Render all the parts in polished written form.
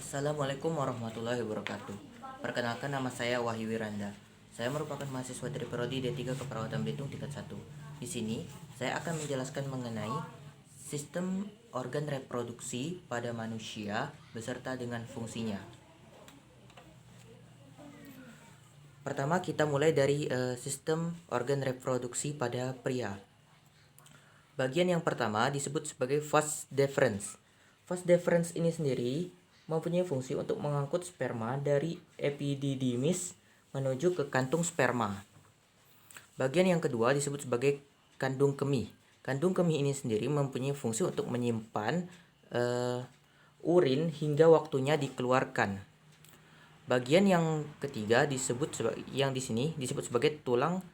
Assalamualaikum warahmatullahi wabarakatuh. Perkenalkan, nama saya Wahyu Wiranda. Saya merupakan mahasiswa dari Prodi D3 Keperawatan Belitung tingkat 1. Di sini saya akan menjelaskan mengenai sistem organ reproduksi pada manusia beserta dengan fungsinya. Pertama, kita mulai dari sistem organ reproduksi pada pria. Bagian yang pertama disebut sebagai vas deferens. Vas deferens ini sendiri mempunyai fungsi untuk mengangkut sperma dari epididymis menuju ke kantung sperma. Bagian yang kedua disebut sebagai kandung kemih. Kandung kemih ini sendiri mempunyai fungsi untuk menyimpan urin hingga waktunya dikeluarkan. Bagian yang ketiga yang di sini disebut sebagai tulang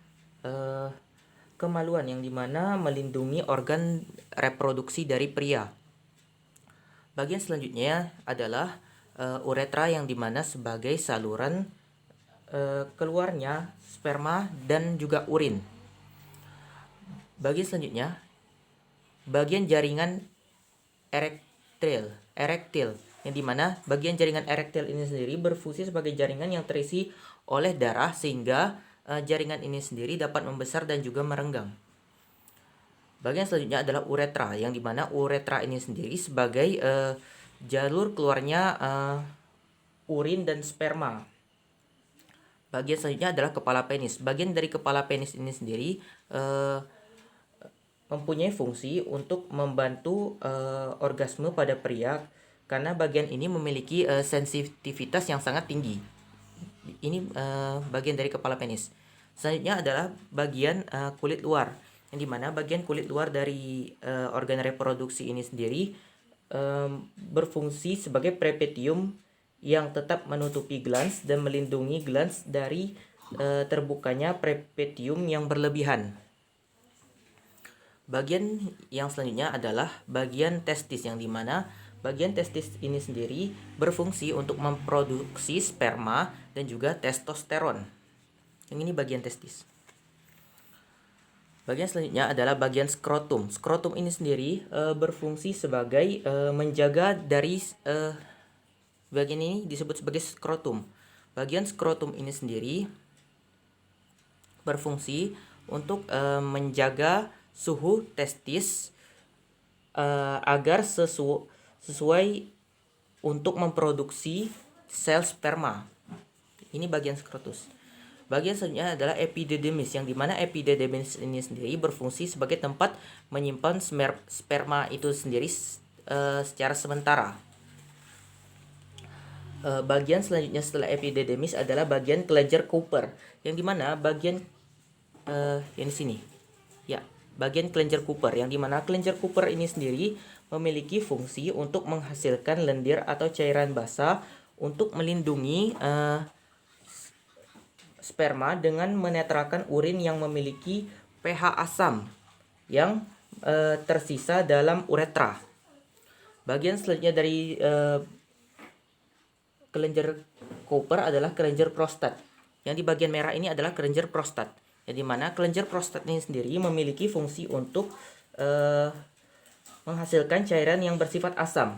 kemaluan, yang dimana melindungi organ reproduksi dari pria. Bagian selanjutnya adalah uretra, yang dimana sebagai saluran keluarnya sperma dan juga urin. Bagian selanjutnya, bagian jaringan erektil, yang dimana bagian jaringan erektil ini sendiri berfungsi sebagai jaringan yang terisi oleh darah, sehingga jaringan ini sendiri dapat membesar dan juga merenggang. Bagian selanjutnya adalah uretra, yang dimana uretra ini sendiri sebagai jalur keluarnya urin dan sperma. Bagian selanjutnya adalah kepala penis. Bagian dari kepala penis ini sendiri mempunyai fungsi untuk membantu orgasme pada pria, karena bagian ini memiliki sensitivitas yang sangat tinggi. Ini bagian dari kepala penis. Selanjutnya adalah bagian kulit luar, yang dimana bagian kulit luar dari organ reproduksi ini sendiri berfungsi sebagai prepetium yang tetap menutupi glans dan melindungi glans dari terbukanya prepetium yang berlebihan. Bagian yang selanjutnya adalah bagian testis, yang dimana bagian testis ini sendiri berfungsi untuk memproduksi sperma dan juga testosteron. Yang ini bagian testis. Bagian selanjutnya adalah bagian skrotum. Skrotum ini sendiri berfungsi sebagai menjaga dari bagian ini disebut sebagai skrotum. Bagian skrotum ini sendiri berfungsi untuk menjaga suhu testis agar sesuai untuk memproduksi sel sperma. Ini bagian skrotus. Bagian selanjutnya adalah epididymis, yang dimana epididymis ini sendiri berfungsi sebagai tempat menyimpan sperma itu sendiri secara sementara. Bagian selanjutnya setelah epididymis adalah bagian kelenjar Cooper, yang dimana bagian yang di sini, ya, bagian kelenjar Cooper, yang dimana kelenjar Cooper ini sendiri memiliki fungsi untuk menghasilkan lendir atau cairan basah untuk melindungi sperma dengan menetralkan urin yang memiliki pH asam yang tersisa dalam uretra. Bagian selanjutnya dari kelenjar Cooper adalah kelenjar prostat. Yang di bagian merah ini adalah kelenjar prostat, yang dimana kelenjar prostat ini sendiri memiliki fungsi untuk menghasilkan cairan yang bersifat asam.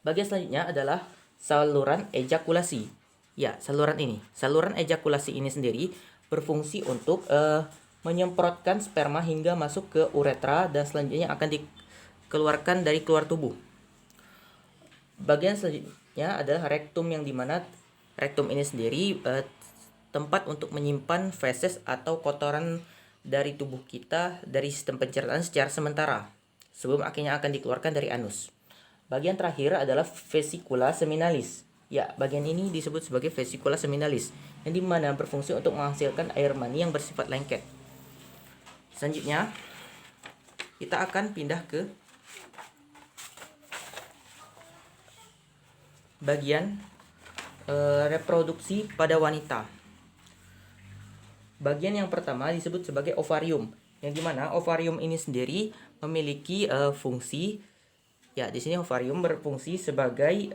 Bagian selanjutnya adalah saluran ejakulasi. Ya, saluran ejakulasi ini sendiri berfungsi untuk menyemprotkan sperma hingga masuk ke uretra dan selanjutnya akan dikeluarkan dari keluar tubuh. Bagian selanjutnya adalah rektum, yang dimana rektum ini sendiri tempat untuk menyimpan feses atau kotoran dari tubuh kita dari sistem pencernaan secara sementara sebelum akhirnya akan dikeluarkan dari anus. Bagian terakhir adalah vesicula seminalis. Ya, bagian ini disebut sebagai vesicula seminalis, yang dimana berfungsi untuk menghasilkan air mani yang bersifat lengket. Selanjutnya kita akan pindah ke bagian reproduksi pada wanita. Bagian yang pertama disebut sebagai ovarium, yang dimana ovarium ini sendiri memiliki fungsi, ya, di sini ovarium berfungsi sebagai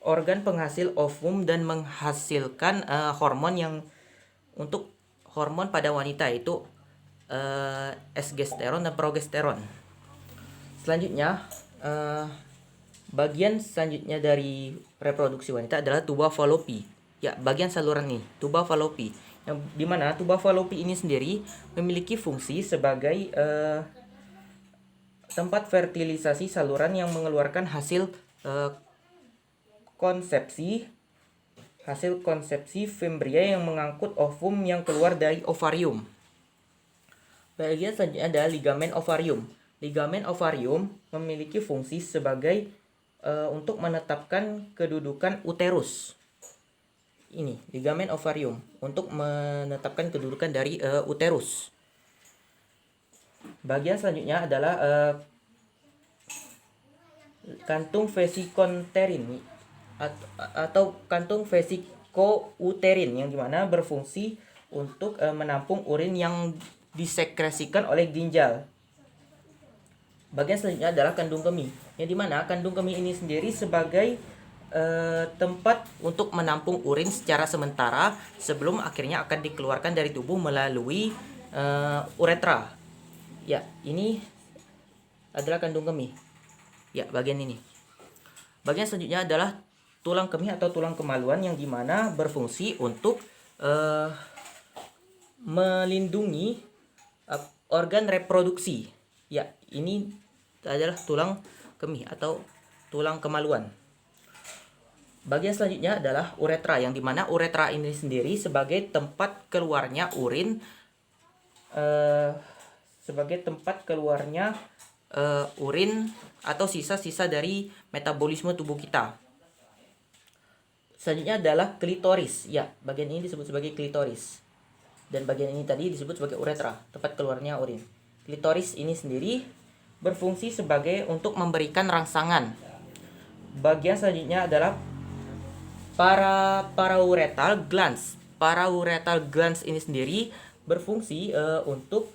organ penghasil ovum dan menghasilkan hormon yang untuk hormon pada wanita, yaitu esgesteron dan progesteron. Selanjutnya Bagian selanjutnya dari reproduksi wanita adalah tuba falopi. Ya, bagian saluran ini, tuba falopi. Yang dimana tuba falopi ini sendiri memiliki fungsi sebagai tempat fertilisasi saluran yang mengeluarkan hasil konsepsi fembria yang mengangkut ovum yang keluar dari ovarium. Bagian selanjutnya adalah ligamen ovarium. Ligamen ovarium memiliki fungsi sebagai untuk menetapkan kedudukan uterus. Ini ligamen ovarium untuk menetapkan kedudukan dari uterus. Bagian selanjutnya adalah kantung vesikounterin atau kantung vesikouterin yang dimana berfungsi untuk menampung urin yang disekresikan oleh ginjal. Bagian selanjutnya adalah kandung kemih, yang dimana kandung kemih ini sendiri sebagai tempat untuk menampung urin secara sementara sebelum akhirnya akan dikeluarkan dari tubuh melalui uretra. Ya, ini adalah kandung kemih. Ya, bagian ini. Bagian selanjutnya adalah tulang kemih atau tulang kemaluan yang dimana berfungsi untuk melindungi organ reproduksi. Ya, ini adalah tulang kemih atau tulang kemaluan. Bagian selanjutnya adalah uretra, yang dimana uretra ini sendiri sebagai tempat keluarnya urin, urin atau sisa-sisa dari metabolisme tubuh kita. Selanjutnya adalah klitoris. Ya, bagian ini disebut sebagai klitoris. Dan bagian ini tadi disebut sebagai uretra, tempat keluarnya urin. Klitoris ini sendiri berfungsi sebagai untuk memberikan rangsangan. Bagian selanjutnya adalah parauretal glands. Parauretal glands ini sendiri berfungsi untuk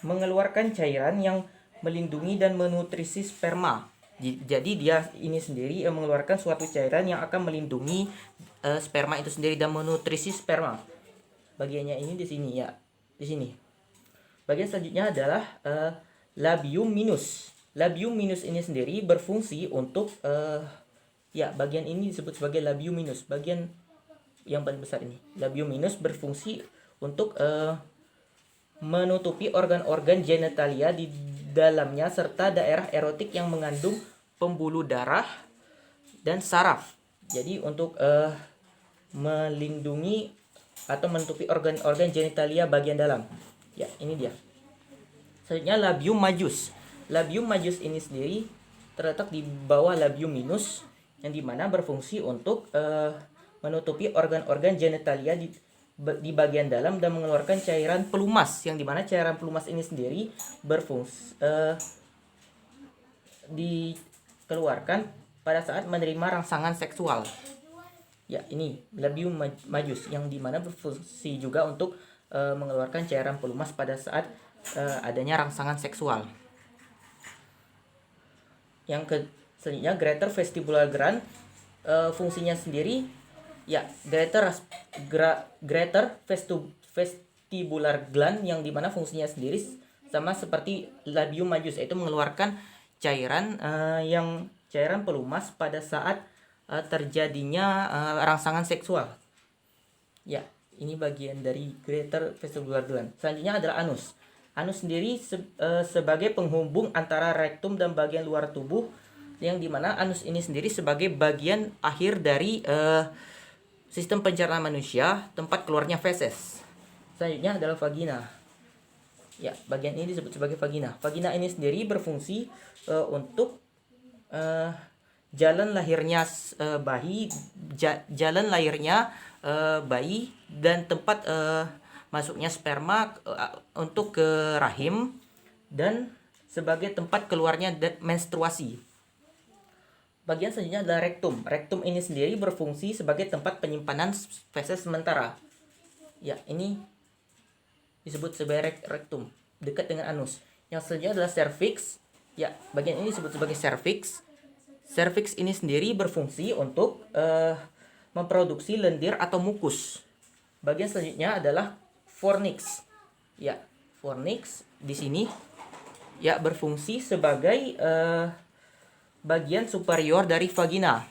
mengeluarkan cairan yang melindungi dan menutrisi sperma. Jadi dia ini sendiri mengeluarkan suatu cairan yang akan melindungi sperma itu sendiri dan menutrisi sperma. Bagiannya ini di sini ya, di sini. Bagian selanjutnya adalah labium minus. Labium minus ini sendiri berfungsi untuk bagian ini disebut sebagai labium minus. Bagian yang paling besar ini, labium minus berfungsi untuk menutupi organ-organ genitalia di dalamnya serta daerah erotik yang mengandung pembuluh darah dan saraf. Jadi untuk melindungi atau menutupi organ-organ genitalia bagian dalam. Ya, ini dia. Selanjutnya labium majus. Labium majus ini sendiri terletak di bawah labium minus yang dimana berfungsi untuk menutupi organ-organ genitalia di bagian dalam dan mengeluarkan cairan pelumas, yang dimana cairan pelumas ini sendiri berfungsi dikeluarkan pada saat menerima rangsangan seksual. Ya, ini labium majus yang dimana berfungsi juga untuk mengeluarkan cairan pelumas pada saat adanya rangsangan seksual. Yang selanjutnya greater vestibular gland, fungsinya sendiri ya greater vestibular gland yang dimana fungsinya sendiri sama seperti labium majus, yaitu mengeluarkan cairan pelumas pada saat terjadinya rangsangan seksual. Ya, ini bagian dari greater vestibular gland. Selanjutnya adalah anus. Anus sendiri sebagai penghubung antara rektum dan bagian luar tubuh, yang dimana anus ini sendiri sebagai bagian akhir dari sistem pencernaan manusia, tempat keluarnya feses. Selanjutnya adalah vagina. Ya, bagian ini disebut sebagai vagina. Vagina ini sendiri berfungsi untuk jalan lahirnya bayi dan tempat masuknya sperma untuk ke rahim dan sebagai tempat keluarnya menstruasi. Bagian selanjutnya adalah rektum. Rektum ini sendiri berfungsi sebagai tempat penyimpanan feses sementara. Ya, ini disebut sebagai rektum, dekat dengan anus. Yang selanjutnya adalah cervix. Ya, bagian ini disebut sebagai cervix. Cervix ini sendiri berfungsi untuk memproduksi lendir atau mukus. Bagian selanjutnya adalah fornix. Ya, fornix di sini. ya berfungsi sebagai bagian superior dari vagina.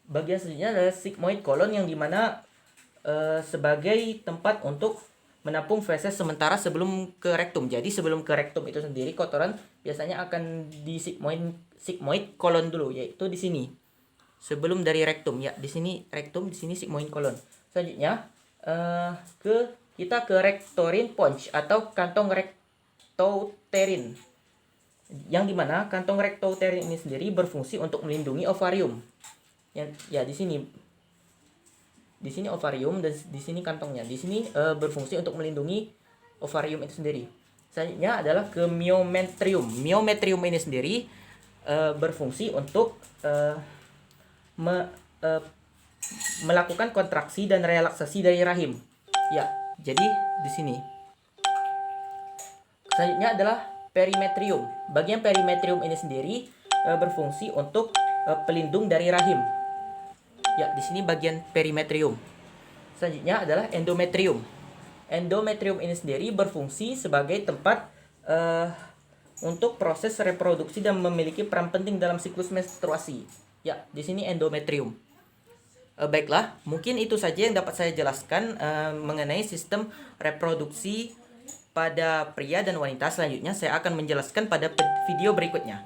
Bagian selanjutnya adalah sigmoid colon yang dimana sebagai tempat untuk menampung feses sementara sebelum ke rektum. Jadi sebelum ke rektum itu sendiri kotoran biasanya akan di sigmoid colon dulu, yaitu di sini. Sebelum dari rektum ya, di sini rektum, di sini sigmoid colon. Selanjutnya kita ke rectorin pons atau kantong rektouterin. Yang dimana kantong rektouterin ini sendiri berfungsi untuk melindungi ovarium. Ya di sini ovarium dan di sini kantongnya. Di sini berfungsi untuk melindungi ovarium itu sendiri. Selanjutnya adalah ke myometrium. Myometrium ini sendiri berfungsi untuk melakukan kontraksi dan relaksasi dari rahim. Ya, jadi di sini. Selanjutnya adalah perimetrium. Bagian perimetrium ini sendiri berfungsi untuk pelindung dari rahim. Ya, di sini bagian perimetrium. Selanjutnya adalah endometrium. Endometrium ini sendiri berfungsi sebagai tempat untuk proses reproduksi dan memiliki peran penting dalam siklus menstruasi. Ya, di sini endometrium. Baiklah, mungkin itu saja yang dapat saya jelaskan mengenai sistem reproduksi pada pria dan wanita. Selanjutnya saya akan menjelaskan pada video berikutnya.